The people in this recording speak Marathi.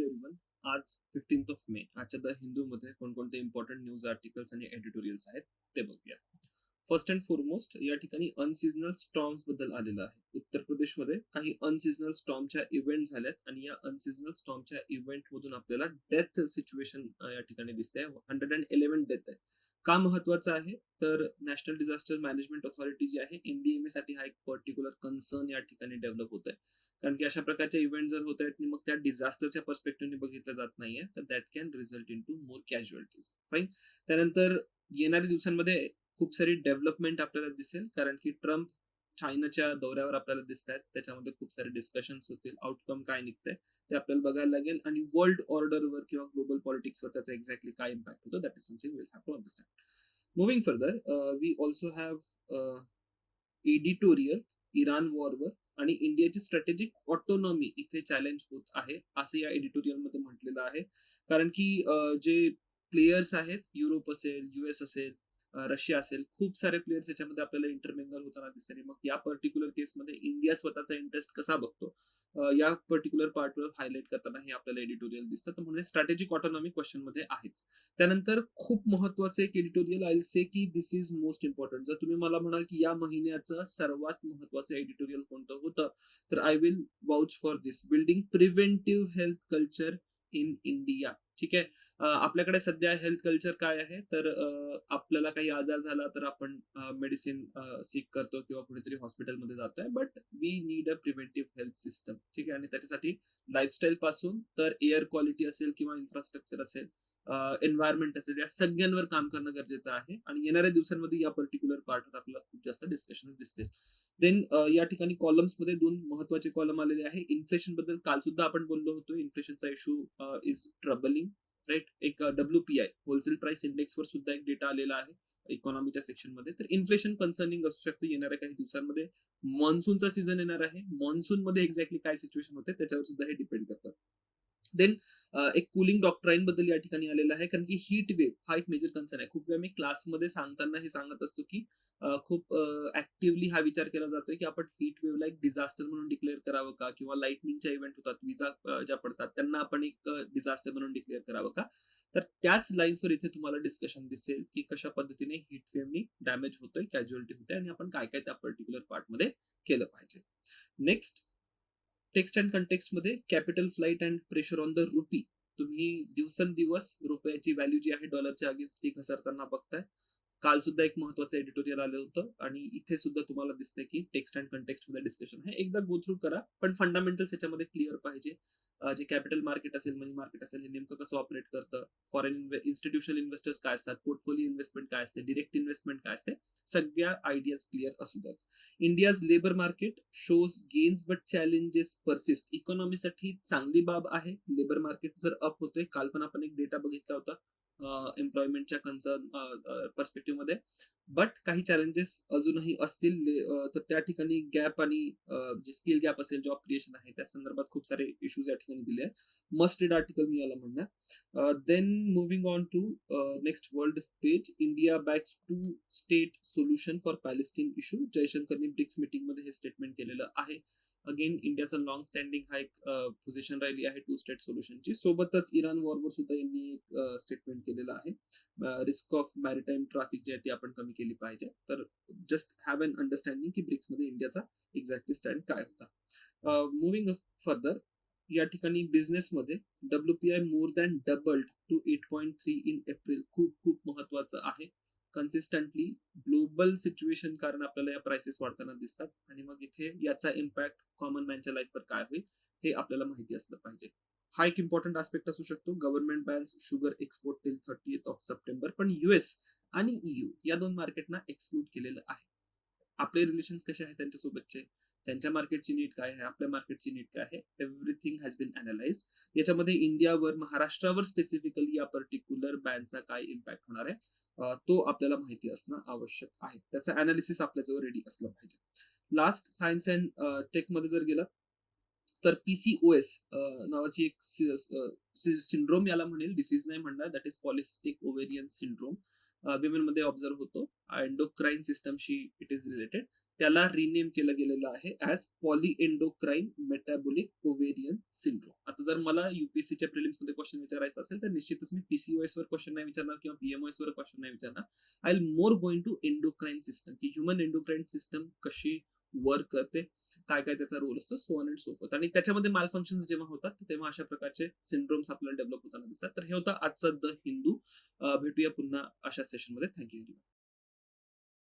एव्हरीवन. आज 15th ऑफ मे. आजच्या द हिंदूमध्ये कोणकोणते इम्पॉर्टंट न्यूज आर्टिकल्स आणि एडिटोरियल्स आहेत ते बघूया. फर्स्ट अँड फॉरमोस्ट या ठिकाणी अनसिजनल स्टॉर्म्स बद्दल आलेलं आहे. उत्तर प्रदेशमध्ये काही अनसिजनल स्टॉर्मच्या इव्हेंट झाल्यात आणि या अनसिजनल स्टॉर्मच्या इव्हेंट मधून आपल्याला डेथ सिच्युएशन या ठिकाणी दिसते. 111 डेथ आहे. का महत्वाचं आहे तर नॅशनल डिझास्टर मॅनेजमेंट ऑथॉरिटी जी आहे एनडीएमए साठी हा एक पर्टिक्युलर कन्सर्न या ठिकाणी डेव्हलप होत आहे. कारण की अशा प्रकारचे इव्हेंट जर होत आहेत मग त्या डिझास्टरच्या पर्स्पेक्टिव्हने बघितलं जात नाहीये तर that can result into more casualties. Fine. त्यानंतर येणाऱ्या दिवसांमध्ये खूप सारी डेव्हलपमेंट आपल्याला दिसेल कारण की ट्रम्प चायनाच्या दौऱ्यावर आपल्याला दिसत आहेत. त्याच्यामध्ये खूप सारे डिस्कशन्स होतील. आउटकम काय निघतंय ते आपल्याला बघायला लागेल आणि वर्ल्ड ऑर्डरवर किंवा ग्लोबल पॉलिटिक्सवर त्याचा एक्झॅक्टली काय इम्पॅक्ट होतो that is something will have to understand. Moving further, we also have editorial Iran वॉरवर आणि इंडियाची स्ट्रॅटेजिक ऑटोनॉमी इथे चॅलेंज होत आहे असं या एडिटोरियल मध्ये म्हटलेलं आहे. कारण की जे प्लेयर्स आहेत, युरोप असेल, युएस असेल, रशिया असेल, खूप सारे प्लेयर्स याच्यामध्ये आपल्याला इंटरमिंगल होताना दिसते. मग या पर्टिक्युलर केसमध्ये इंडिया स्वतःचा इंटरेस्ट कसा बघतो या पर्टिक्युलर पार्टवर हायलाइट करताना हे आपल्याला एडिटोरियल दिसतं. तर म्हणजे स्ट्रॅटेजिक ऑटोनॉमी क्वेश्चन मध्ये आहेच. त्यानंतर खूप महत्वाचं एक एडिटोरियल आय विल से की दिस इज मोस्ट इम्पॉर्टंट. जर तुम्ही मला म्हणाल की या महिन्याचं सर्वात महत्वाचं एडिटोरियल कोणतं होतं तर I will vouch for this, building preventive health culture in India. ठीक आहे. आपल्याकडे सध्या हेल्थ कल्चर काय आहे तर आपल्याला काही आजार झाला तर आपण मेडिसिन सीक करतो किंवा कुठेतरी हॉस्पिटलमध्ये जातोय. But we need a preventive health system. ठीक आहे. आणि त्याच्यासाठी लाईफस्टाईल पासून तर एअर क्वालिटी असेल किंवा इन्फ्रास्ट्रक्चर असेल, एन्व्हायरमेंट असेल, या सगळ्यांवर काम करणं गरजेचं आहे. आणि येणाऱ्या दिवसांमध्ये या पर्टिक्युलर पार्टवर आपल्याला खूप जास्त डिस्कशन दिसतील. देन या ठिकाणी कॉलम्स मध्ये दोन महत्वाचे कॉलम आलेले आहे. इन्फ्लेशन बद्दल काल सुद्धा आपण बोललो होतो. इन्फ्लेशनचा इश्यू इज ट्रबलिंग, राईट. एक WPI होलसेल प्राइस इंडेक्स वर सुद्धा एक डेटा आलेला आहे इकॉनॉमीच्या सेक्शन मध्ये. तर इन्फ्लेशन कन्सर्निंग असू शकतं येणाऱ्या काही दिवसांमध्ये. मॉन्सूनचा सीझन येणार आहे. मॉन्सून मध्ये एक्झॅक्टली काय सिच्युएशन होते त्याच्यावर सुद्धा हे डिपेंड करतं. देन एक कुलिंग डॉक्ट्राईन बद्दल या ठिकाणी आलेलं आहे. कारण की हीट वेव्ह हा एक मेजर कन्सर्न आहे. खूप वेळा मी क्लासमध्ये सांगताना हे सांगत असतो की खूप ऍक्टिव्हली हा विचार केला जातोय की आपण हीट वेव्हला एक डिझास्टर म्हणून डिक्लेअर करावं का, किंवा लाइटनिंगच्या इव्हेंट होतात, विजा ज्या पडतात त्यांना आपण एक डिझास्टर म्हणून डिक्लेअर करावं का. तर त्याच लाईन्सवर इथे तुम्हाला डिस्कशन दिसेल की कशा पद्धतीने हीट वेव्हनी डॅमेज होतोय, कॅज्युअलिटी होते आणि आपण काय काय त्या पर्टिक्युलर पार्टमध्ये केलं पाहिजे. नेक्स्ट, टेक्स्ट अँड कंटेक्स्ट मध्ये capital flight and pressure on the rupee. तुम्ही दिवसेंदिवस रुपयाची व्हॅल्यू जी आहे डॉलरच्या अगेन्स्ट ती घसरताना बघताय. काल सुद्धा एक महत्वाचं एडिटोरियल आलं होतं आणि इथे सुद्धा तुम्हाला दिसतंय की टेक्स्ट अँड कंटेक्स्ट मध्ये डिस्कशन आहे. एकदा गो थ्रू करा, पण फंडामेंटल्स याच्यामध्ये क्लिअर पाहिजे. जे कॅपिटल मार्केट असेल, मनी मार्केट असेल, हे नेमकं कसं ऑपरेट करतं, फॉरेन इन्स्टिट्यूशनल इन्व्हेस्टर्स काय असतात, पोर्टफोलिओ इन्व्हेस्टमेंट काय असते, डिरेक्ट इन्व्हेस्टमेंट काय असते, सगळ्या आयडियाज क्लिअर असू द्यात. India's labour market shows gains but challenges persist. इकॉनॉमीसाठी चांगली बाब आहे. लेबर मार्केट जर अप होतोय, काल पण आपण एक डेटा बघितला होता एम्प्लॉयमेंटच्या कन्सर्न पर्स्पेक्टिव्ह मध्ये. बट काही चॅलेंजेस अजूनही असतील. तर त्या ठिकाणी गॅप आणि जे स्किल गॅप असेल, जॉब क्रिएशन आहे, त्या संदर्भात खूप सारे इश्यूज या ठिकाणी दिले आहेत. मस्ट रीड आर्टिकल मी याला म्हणणार. Then moving on to next world page, India backs two state solution for Palestine issue. जयशंकरनी ब्रिक्स मीटिंग मध्ये हे स्टेटमेंट केलेलं आहे. अगेन इंडियाचा लॉंग स्टँडिंग हा एक पोझिशन राहिली आहे टू स्टेट सोल्युशनची. सोबतच इराण वॉरवर सुद्धा यांनी एक स्टेटमेंट केलेलं आहे. रिस्क ऑफ मॅरिटाईम ट्रॅफिक जे आहे ती आपण कमी केली पाहिजे. तर जस्ट हॅव एन अंडरस्टँडिंग की ब्रिक्स मध्ये इंडियाचा एक्झॅक्टली स्टँड काय होता. मुव्हिंग फर्दर, या ठिकाणी बिझनेसमध्ये WPI more than doubled to 8.3 in April. खूप खूप महत्वाचं आहे. कन्सिस्टंटली ग्लोबल सिच्युएशन कारण आपल्याला या प्राइसेस वाढताना दिसतात आणि मग इथे याचा इम्पॅक्ट कॉमन मॅनच्या लाईफवर काय होईल हे आपल्याला माहिती असलं पाहिजे. हा एक इम्पॉर्टंट आस्पेक्ट असू शकतो. Government Benz sugar export till 30th of September. पण US आणि EU या दोन मार्केटना एक्सक्लूड केलेलं आहे. आपले रिलेशन कसे आहेत त्यांच्यासोबतचे, त्यांच्या मार्केटची नीड काय आहे, आपल्या मार्केटची नीड काय आहे, एव्हरीथिंग हॅज बीन अनालाइज्ड. याच्यामध्ये इंडियावर, महाराष्ट्रावर स्पेसिफिकली या पर्टिक्युलर बॅनचा काय इम्पॅक्ट होणार आहे तो आपल्याला माहिती असणं आवश्यक आहे. त्याचं अनालिसिस आपल्याजवळ रेडी असलं पाहिजे. लास्ट, सायन्स अँड टेक मध्ये जर गेलं तर PCOS नावाची एक सिंड्रोम याला म्हणेल, डिसीज नाही म्हणणार, that is polycystic ovarian syndrome. Women मध्ये ऑब्झर्व होतो. एंडोक्राईन सिस्टमशी इट इज रिलेटेड. त्याला रिनेम केलं गेलेलं आहे ऍज पॉलीएंडोक्राईन मेटाबोलिक ओव्हेरियन सिंड्रोम. आता जर मला युपीएससीच्या प्रिलिम्स मध्ये क्वेश्चन विचारायचा असेल तर निश्चितच मी पीसीओएस वर क्वेश्चन नाही विचारणार किंवा पीएमओएस वर क्वेश्चन नाही विचारणार. I will more going to endocrine system, की ह्युमन एंडोक्राईन सिस्टम कशी वर्क करते, काय काय त्याचा रोल असतो, so on and so forth. आणि त्याच्यामध्ये मालफंक्शन जेव्हा होतात तेव्हा अशा प्रकारचे सिंड्रोम्स आपल्याला डेव्हलप होताना दिसतात. तर हे होतं आजचं द हिंदू. भेटूया पुन्हा अशा सेशनमध्ये. थँक्यू.